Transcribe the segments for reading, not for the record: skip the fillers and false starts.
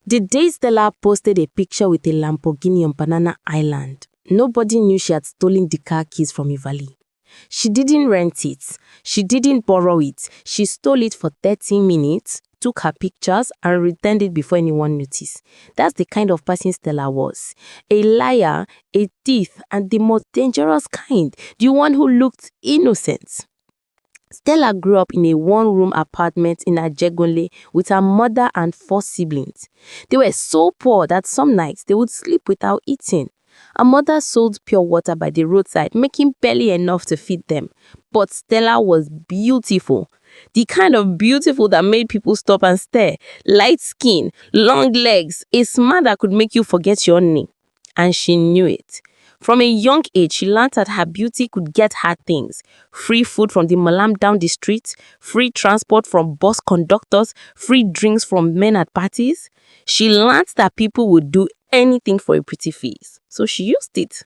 The day Stella posted a picture with a Lamborghini on Banana Island, nobody knew she had stolen the car keys from Ivali. She didn't rent it. She didn't borrow it. She stole it for 30 minutes, took her pictures, and returned it before anyone noticed. That's the kind of person Stella was. A liar, a thief, and the most dangerous kind. The one who looked innocent. Stella grew up in a one-room apartment in Ajegunle with her mother and 4 siblings. They were so poor that some nights they would sleep without eating. Her mother sold pure water by the roadside, making barely enough to feed them. But Stella was beautiful. The kind of beautiful that made people stop and stare. Light skin, long legs, a smile that could make you forget your name. And she knew it. From a young age, she learned that her beauty could get her things. Free food from the malam down the street, free transport from bus conductors, free drinks from men at parties. She learned that people would do anything for a pretty face. So she used it.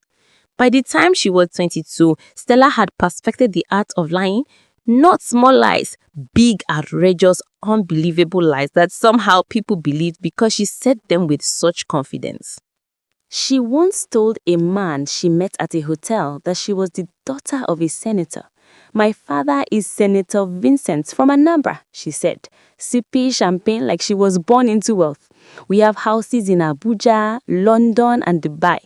By the time she was 22, Stella had perfected the art of lying. Not small lies, big, outrageous, unbelievable lies that somehow people believed because she said them with such confidence. She once told a man she met at a hotel that she was the daughter of a senator. "My father is Senator Vincent from Anambra," she said, sipping champagne like she was born into wealth. "We have houses in Abuja, London, and Dubai."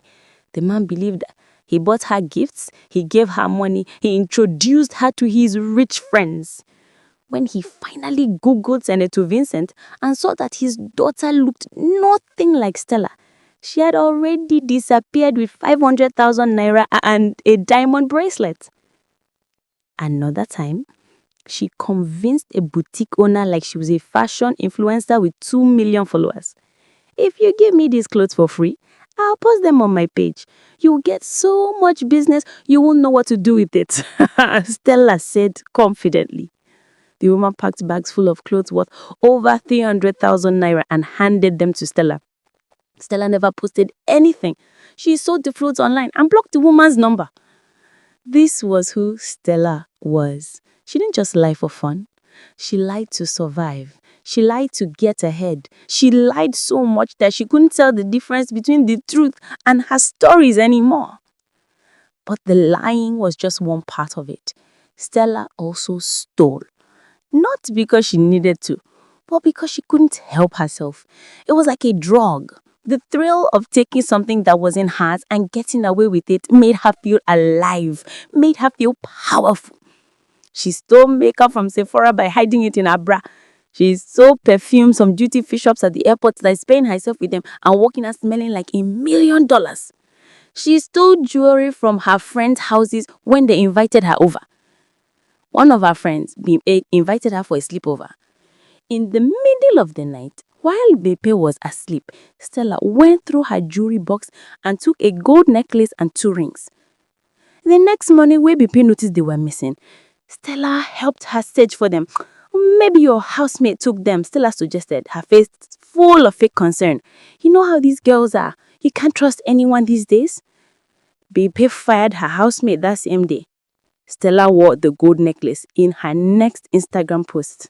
The man believed her. He bought her gifts, he gave her money, he introduced her to his rich friends. When he finally Googled Senator Vincent and saw that his daughter looked nothing like Stella, she had already disappeared with 500,000 naira and a diamond bracelet. Another time, she convinced a boutique owner like she was a fashion influencer with 2 million followers. "If you give me these clothes for free, I'll post them on my page. You'll get so much business, you won't know what to do with it," Stella said confidently. The woman packed bags full of clothes worth over 300,000 naira and handed them to Stella. Stella never posted anything. She sold the clothes online and blocked the woman's number. This was who Stella was. She didn't just lie for fun. She lied to survive. She lied to get ahead. She lied so much that she couldn't tell the difference between the truth and her stories anymore. But the lying was just one part of it. Stella also stole. Not because she needed to, but because she couldn't help herself. It was like a drug. The thrill of taking something that wasn't hers and getting away with it made her feel alive, made her feel powerful. She stole makeup from Sephora by hiding it in her bra. She sold perfumes from duty-free shops at the airport by spraying herself with them and walking out smelling like $1 million. She stole jewelry from her friends' houses when they invited her over. One of her friends invited her for a sleepover. In the middle of the night, while Bepe was asleep, Stella went through her jewelry box and took a gold necklace and 2 rings. The next morning, when Bepe noticed they were missing, Stella helped her search for them. "Maybe your housemate took them," Stella suggested, her face full of fake concern. "You know how these girls are. You can't trust anyone these days." Bepe fired her housemate that same day. Stella wore the gold necklace in her next Instagram post.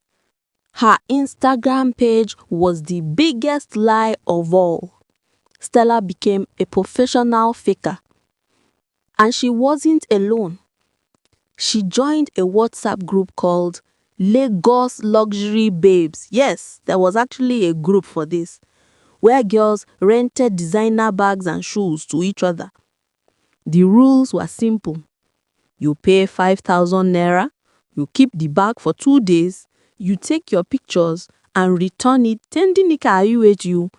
Her Instagram page was the biggest lie of all. Stella became a professional faker. And she wasn't alone. She joined a WhatsApp group called Lagos Luxury Babes. Yes, there was actually a group for this, where girls rented designer bags and shoes to each other. The rules were simple. You pay 5,000 naira, you keep the bag for 2 days, you take your pictures and return it tendinika you.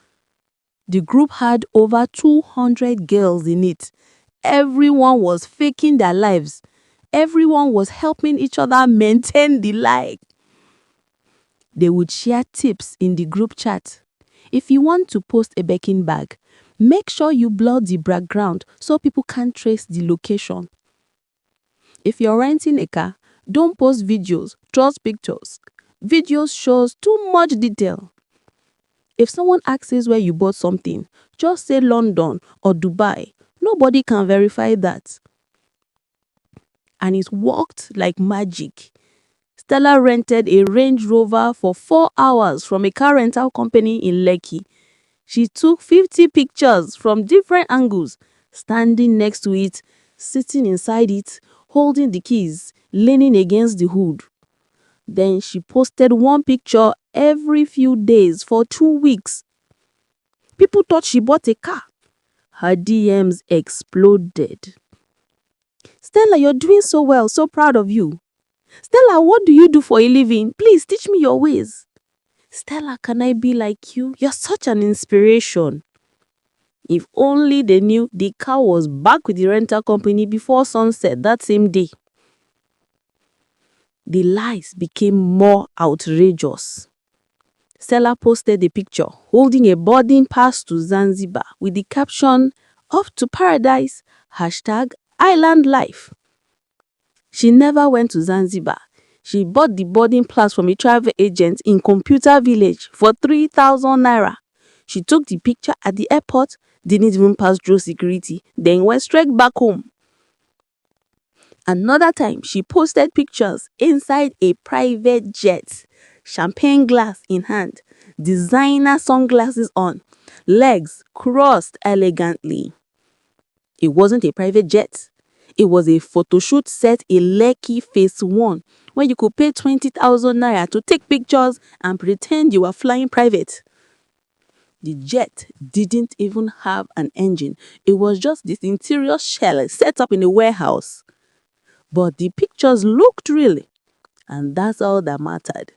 The group had over 200 girls in it. Everyone was faking their lives. Everyone was helping each other maintain the lie. They would share tips in the group chat. If you want to post a Birkin bag, make sure you blur the background so people can't trace the location. If you're renting a car, don't post videos, just pictures. Videos shows too much detail. If someone asks where you bought something, just say London or Dubai. Nobody can verify that. And it worked like magic. Stella rented a Range Rover for 4 hours from a car rental company in Lekki. She took 50 pictures from different angles, standing next to it, sitting inside it, holding the keys, leaning against the hood. Then she posted one picture every few days for 2 weeks. People thought she bought a car. Her DMs exploded. Stella, you're doing so well, so proud of you. Stella, what do you do for a living? Please teach me your ways. Stella, can I be like you? You're such an inspiration. If only they knew the car was back with the rental company before sunset that same day. The lies became more outrageous. Stella posted a picture holding a boarding pass to Zanzibar with the caption, "Off to paradise, #island life." She never went to Zanzibar. She bought the boarding pass from a travel agent in Computer Village for 3,000 naira. She took the picture at the airport, didn't even pass through security, then went straight back home. Another time, she posted pictures inside a private jet, champagne glass in hand, designer sunglasses on, legs crossed elegantly. It wasn't a private jet. It was a photo shoot set in Lekki Phase 1, where you could pay 20,000 naira to take pictures and pretend you were flying private. The jet didn't even have an engine. It was just this interior shell set up in a warehouse. But the pictures looked real, and that's all that mattered.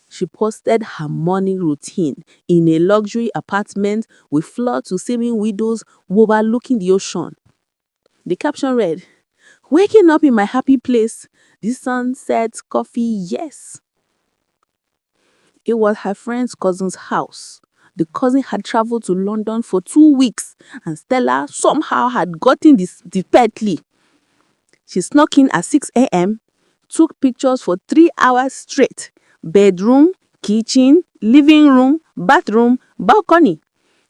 She posted her morning routine in a luxury apartment with floor-to-ceiling windows overlooking the ocean. The caption read, "Waking up in my happy place, the sunset, coffee, yes." It was her friend's cousin's house. The cousin had traveled to London for 2 weeks, and Stella somehow had gotten the petly. She snuck in at 6 a.m., took pictures for 3 hours straight. Bedroom, kitchen, living room, bathroom, balcony.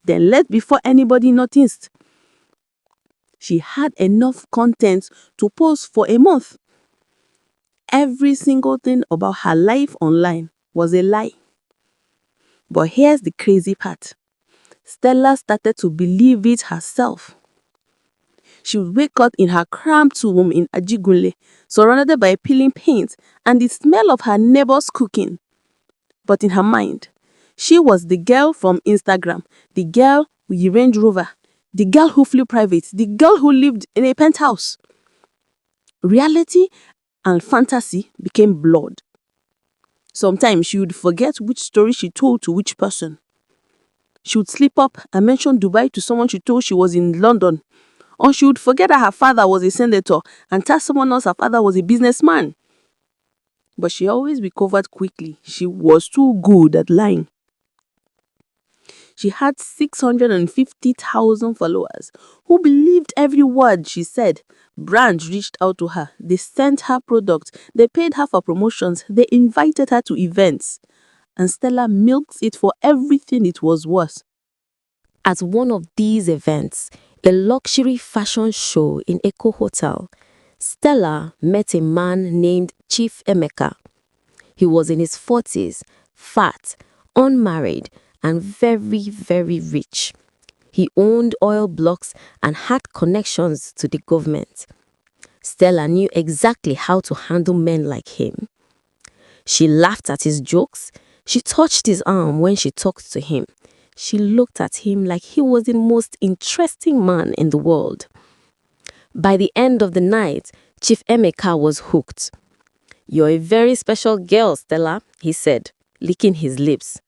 Then left before anybody noticed. She had enough content to post for a month. Every single thing about her life online was a lie. But here's the crazy part. Stella started to believe it herself. She would wake up in her cramped room in Ajigunle, surrounded by peeling paint and the smell of her neighbor's cooking. But in her mind, she was the girl from Instagram, the girl with the Range Rover, the girl who flew private, the girl who lived in a penthouse. Reality and fantasy became blurred. Sometimes she would forget which story she told to which person. She would slip up and mention Dubai to someone she told she was in London. Or she would forget that her father was a senator and tell someone else her father was a businessman. But she always recovered quickly. She was too good at lying. She had 650,000 followers who believed every word she said. Brands reached out to her. They sent her products. They paid her for promotions. They invited her to events. And Stella milked it for everything it was worth. At one of these events, a luxury fashion show in Eco Hotel, Stella met a man named Chief Emeka. He was in his 40s, fat, unmarried, and very, very rich. He owned oil blocks and had connections to the government. Stella knew exactly how to handle men like him. She laughed at his jokes. She touched his arm when she talked to him. She looked at him like he was the most interesting man in the world. By the end of the night, Chief Emeka was hooked. "You're a very special girl, Stella," he said, licking his lips.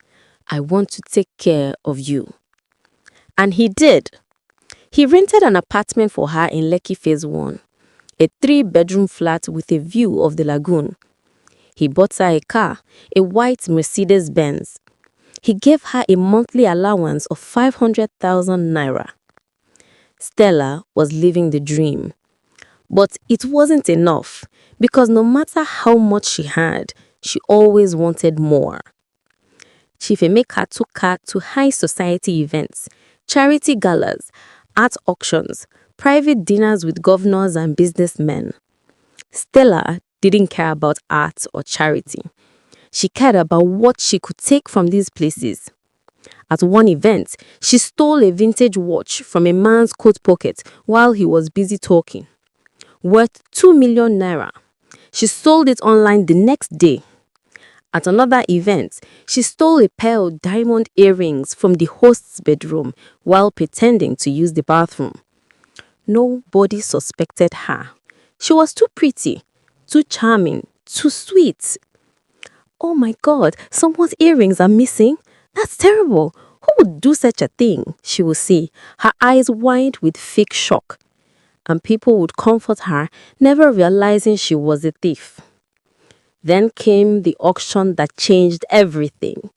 "I want to take care of you." And he did. He rented an apartment for her in Lekki Phase 1, a 3-bedroom flat with a view of the lagoon. He bought her a car, a white Mercedes-Benz. He gave her a monthly allowance of 500,000 naira. Stella was living the dream. But it wasn't enough, because no matter how much she had, she always wanted more. Chief Emeka took her to high society events, charity galas, art auctions, private dinners with governors and businessmen. Stella didn't care about art or charity. She cared about what she could take from these places. At one event, she stole a vintage watch from a man's coat pocket while he was busy talking. Worth 2 million naira. She sold it online the next day. At another event, she stole a pair of diamond earrings from the host's bedroom while pretending to use the bathroom. Nobody suspected her. She was too pretty, too charming, too sweet. "Oh my God, someone's earrings are missing? That's terrible. Who would do such a thing?" she would say, her eyes wide with fake shock. And people would comfort her, never realizing she was a thief. Then came the auction that changed everything.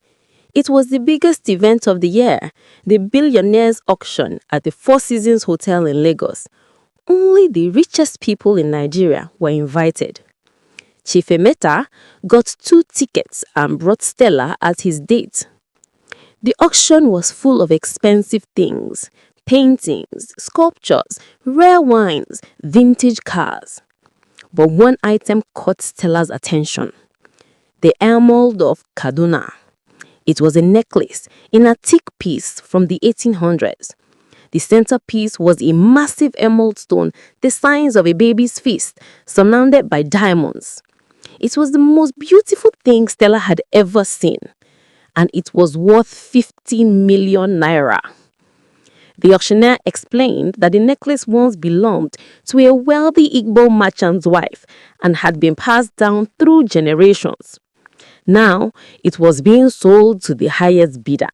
It was the biggest event of the year, the Billionaires auction at the Four Seasons Hotel in Lagos. Only the richest people in Nigeria were invited. Chief Emeka got 2 tickets and brought Stella as his date. The auction was full of expensive things: paintings, sculptures, rare wines, vintage cars. But one item caught Stella's attention: the Emerald of Kaduna. It was a necklace in a thick piece from the 1800s. The centerpiece was a massive emerald stone the size of a baby's fist, surrounded by diamonds. It was the most beautiful thing Stella had ever seen, and it was worth 15 million naira. The auctioneer explained that the necklace once belonged to a wealthy Igbo merchant's wife and had been passed down through generations. Now, it was being sold to the highest bidder.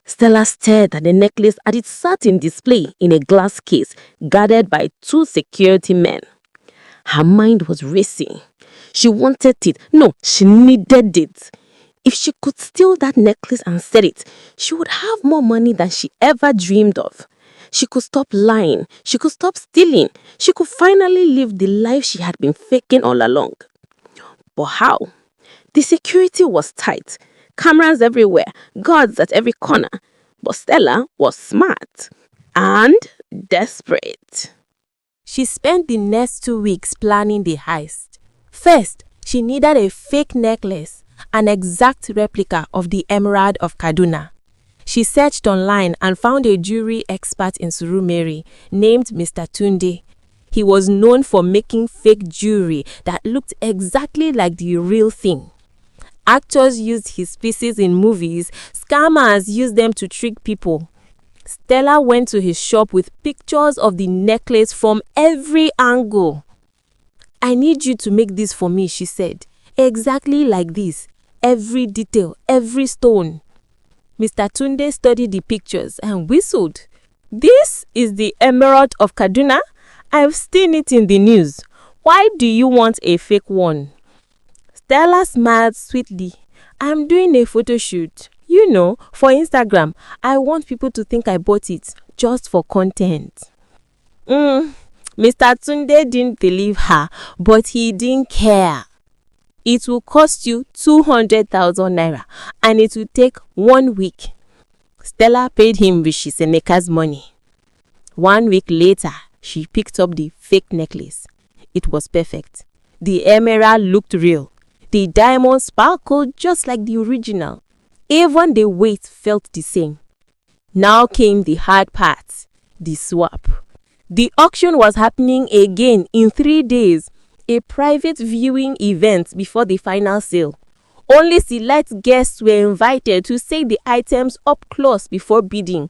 Stella stared at the necklace as it sat in display in a glass case guarded by 2 security men. Her mind was racing. She wanted it. No, she needed it. If she could steal that necklace and sell it, she would have more money than she ever dreamed of. She could stop lying. She could stop stealing. She could finally live the life she had been faking all along. But how? The security was tight. Cameras everywhere. Guards at every corner. But Stella was smart and desperate. She spent the next 2 weeks planning the heist. First, she needed a fake necklace, an exact replica of the Emerald of Kaduna. She searched online and found a jewelry expert in Surumere named Mr. Tunde. He was known for making fake jewelry that looked exactly like the real thing. Actors used his pieces in movies. Scammers used them to trick people. Stella went to his shop with pictures of the necklace from every angle. "I need you to make this for me," she said. "Exactly like this. Every detail, every stone." Mr. Tunde studied the pictures and whistled. "This is the Emerald of Kaduna? I've seen it in the news. Why do you want a fake one?" Stella smiled sweetly. "I'm doing a photo shoot. You know, for Instagram. I want people to think I bought it, just for content." Mr. Tunde didn't believe her, but he didn't care. "It will cost you 200,000 naira and it will take 1 week." Stella paid him with Chisemeka's money. 1 week later, she picked up the fake necklace. It was perfect. The emerald looked real. The diamonds sparkled just like the original. Even the weight felt the same. Now came the hard part, the swap. The auction was happening again in 3 days, a private viewing event before the final sale. Only select guests were invited to see the items up close before bidding.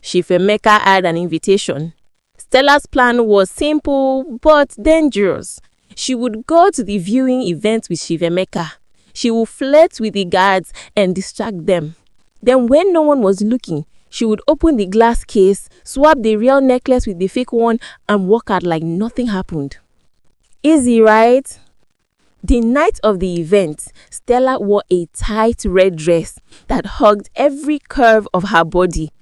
Chief Emeka had an invitation. Stella's plan was simple but dangerous. She would go to the viewing event with Chief Emeka. She would flirt with the guards and distract them. Then when no one was looking, she would open the glass case, swap the real necklace with the fake one, and walk out like nothing happened. Easy, right? The night of the event, Stella wore a tight red dress that hugged every curve of her body.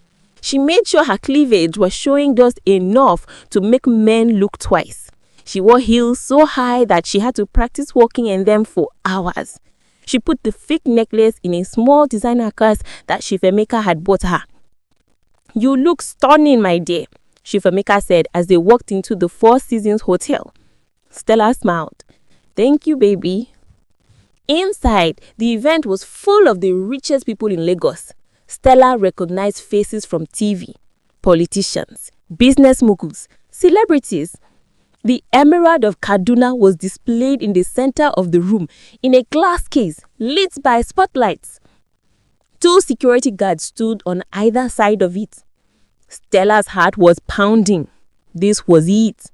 She made sure her cleavage was showing just enough to make men look twice. She wore heels so high that she had to practice walking in them for hours. She put the fake necklace in a small designer purse that Chief Emeka had bought her. "You look stunning, my dear," Chief Emeka said as they walked into the Four Seasons Hotel. Stella smiled. "Thank you, baby." Inside, the event was full of the richest people in Lagos. Stella recognized faces from TV, politicians, business moguls, celebrities. The Emerald of Kaduna was displayed in the center of the room in a glass case lit by spotlights. 2 security guards stood on either side of it. Stella's heart was pounding. This was it.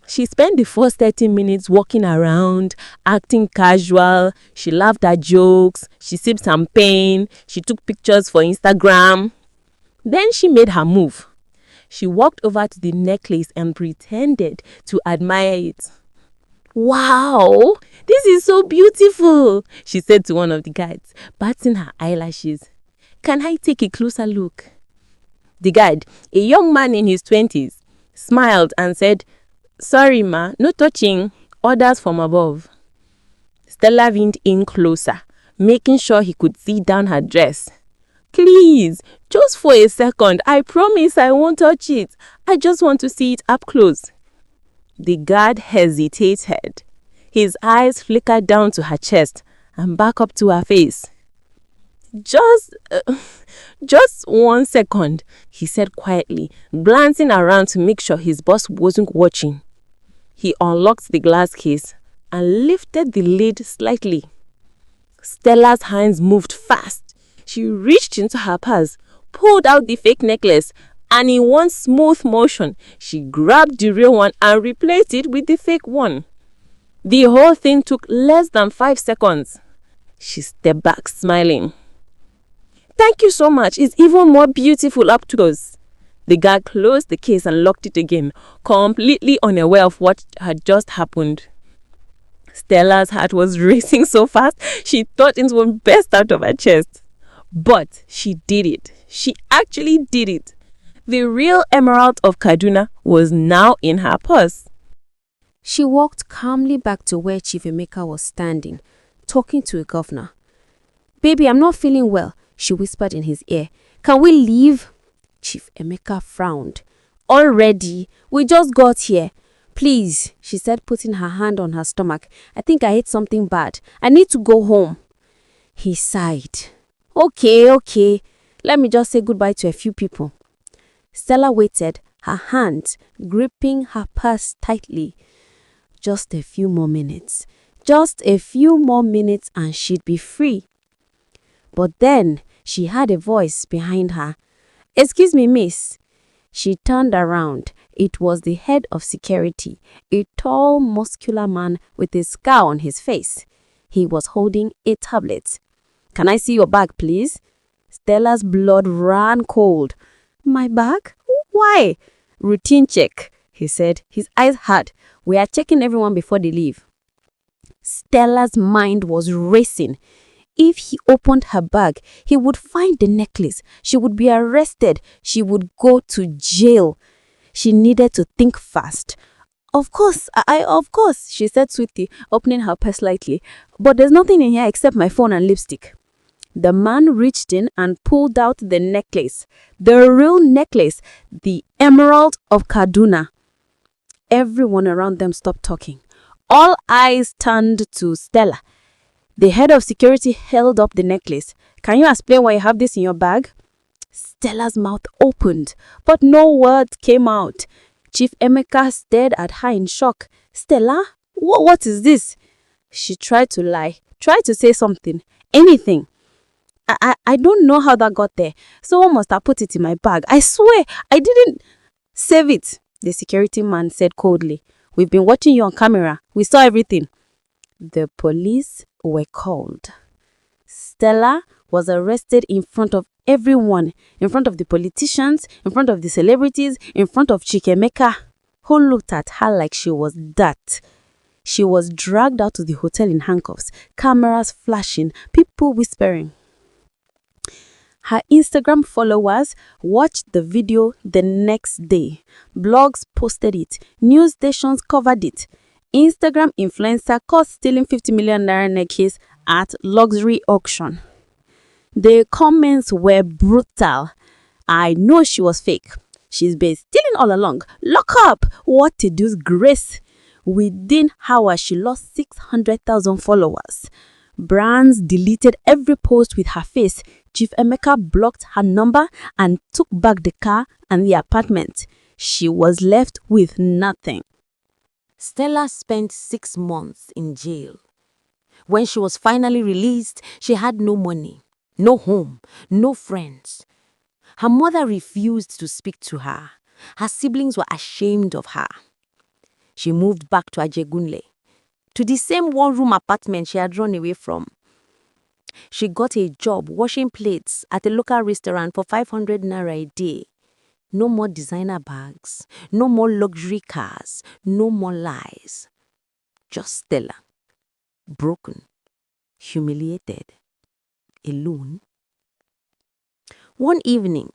She spent the first 30 minutes walking around, acting casual. She laughed at jokes. She sipped champagne. She took pictures for Instagram. Then she made her move. She walked over to the necklace and pretended to admire it. "Wow, this is so beautiful," she said to one of the guards, batting her eyelashes. "Can I take a closer look?" The guard, a young man in his 20s, smiled and said, "Sorry ma, no touching, orders from above." Stella leaned in closer, making sure he could see down her dress. "Please, just for a second, I promise I won't touch it. I just want to see it up close." The guard hesitated. His eyes flickered down to her chest and back up to her face. Just 1 second," he said quietly, glancing around to make sure his boss wasn't watching. He unlocked the glass case and lifted the lid slightly. Stella's hands moved fast. She reached into her purse, pulled out the fake necklace, and in one smooth motion, she grabbed the real one and replaced it with the fake one. The whole thing took less than 5 seconds. She stepped back, smiling. "Thank you so much. It's even more beautiful up close." The guard closed the case and locked it again, completely unaware of what had just happened. Stella's heart was racing so fast, she thought it would burst out of her chest. But she did it. She actually did it. The real Emerald of Kaduna was now in her purse. She walked calmly back to where Chief Emeka was standing, talking to a governor. "Baby, I'm not feeling well," she whispered in his ear. "Can we leave?" Chief Emeka frowned. "Already? We just got here. Please," she said, putting her hand on her stomach. "I think I ate something bad. I need to go home." He sighed. Okay. Let me just say goodbye to a few people." Stella waited, her hands gripping her purse tightly. Just a few more minutes. Just a few more minutes and she'd be free. But then she heard a voice behind her. "Excuse me, miss." She turned around. It was the head of security, a tall, muscular man with a scar on his face. He was holding a tablet. "Can I see your bag, please?" Stella's blood ran cold. "My bag? Why?" "Routine check," he said, his eyes hard. "We are checking everyone before they leave." Stella's mind was racing. If he opened her bag, he would find the necklace. She would be arrested. She would go to jail. She needed to think fast. Of course, she said sweetly, opening her purse slightly. "But there's nothing in here except my phone and lipstick." The man reached in and pulled out the necklace. The real necklace, the Emerald of Kaduna. Everyone around them stopped talking. All eyes turned to Stella. The head of security held up the necklace. "Can you explain why you have this in your bag?" Stella's mouth opened, but no words came out. Chief Emeka stared at her in shock. "Stella, what is this?" She tried to lie, tried to say something, anything. I don't know how that got there. Someone must have put it in my bag. I swear, I didn't save it," the security man said coldly. "We've been watching you on camera. We saw everything." The police were called. Stella was arrested in front of everyone, in front of the politicians, in front of the celebrities, in front of Chief Emeka, who looked at her like she was that. She was dragged out to the hotel in handcuffs, cameras flashing, people whispering. Her Instagram followers watched the video the next day. Blogs posted it. News stations covered it. Instagram influencer caught stealing 50 million naira necklace at luxury auction. The comments were brutal. "I know she was fake. She's been stealing all along. Lock up! What a disgrace!" Within hours, she lost 600,000 followers. Brands deleted every post with her face. Chief Emeka blocked her number and took back the car and the apartment. She was left with nothing. Stella spent 6 months in jail. When she was finally released, she had no money, no home, no friends. Her mother refused to speak to her. Her siblings were ashamed of her. She moved back to Ajegunle, to the same one-room apartment she had run away from. She got a job washing plates at a local restaurant for 500 naira a day. No more designer bags, no more luxury cars, no more lies. Just Stella, broken, humiliated, alone. One evening,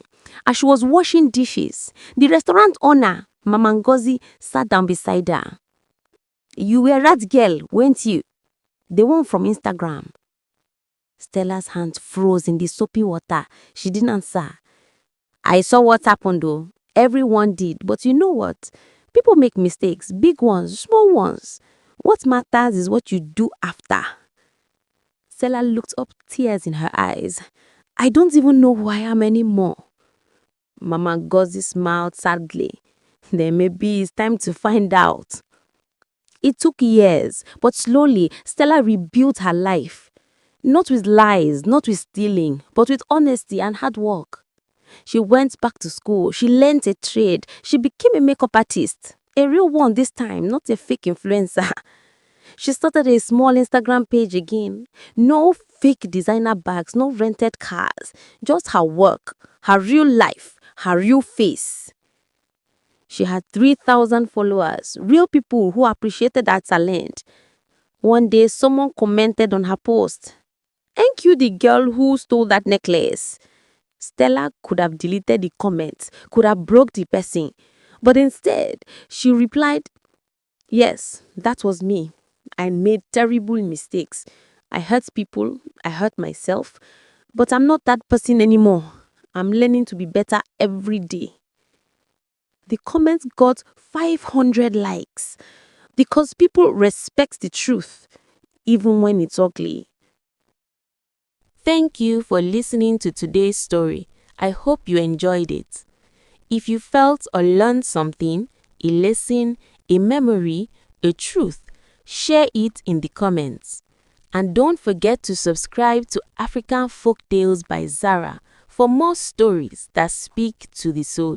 as she was washing dishes, the restaurant owner, Mama Ngozi, sat down beside her. "You were that girl, weren't you? The one from Instagram." Stella's hands froze in the soapy water. She didn't answer. "I saw what happened though. Everyone did. But you know what? People make mistakes, big ones, small ones. What matters is what you do after." Stella looked up, tears in her eyes. "I don't even know who I am anymore." Mama Ngozi smiled sadly. "Then maybe it's time to find out." It took years, but slowly Stella rebuilt her life. Not with lies, not with stealing, but with honesty and hard work. She went back to school, she learned a trade, she became a makeup artist. A real one this time, not a fake influencer. She started a small Instagram page again. No fake designer bags, no rented cars. Just her work, her real life, her real face. She had 3,000 followers, real people who appreciated her talent. One day, someone commented on her post, "Ain't you the girl who stole that necklace?" Stella could have deleted the comment, could have broke the person. But instead, she replied, "Yes, that was me. I made terrible mistakes. I hurt people, I hurt myself. But I'm not that person anymore. I'm learning to be better every day." The comment got 500 likes because people respect the truth, even when it's ugly. Thank you for listening to today's story. I hope you enjoyed it. If you felt or learned something, a lesson, a memory, a truth, share it in the comments. And don't forget to subscribe to African Folktales by Zara for more stories that speak to the soul.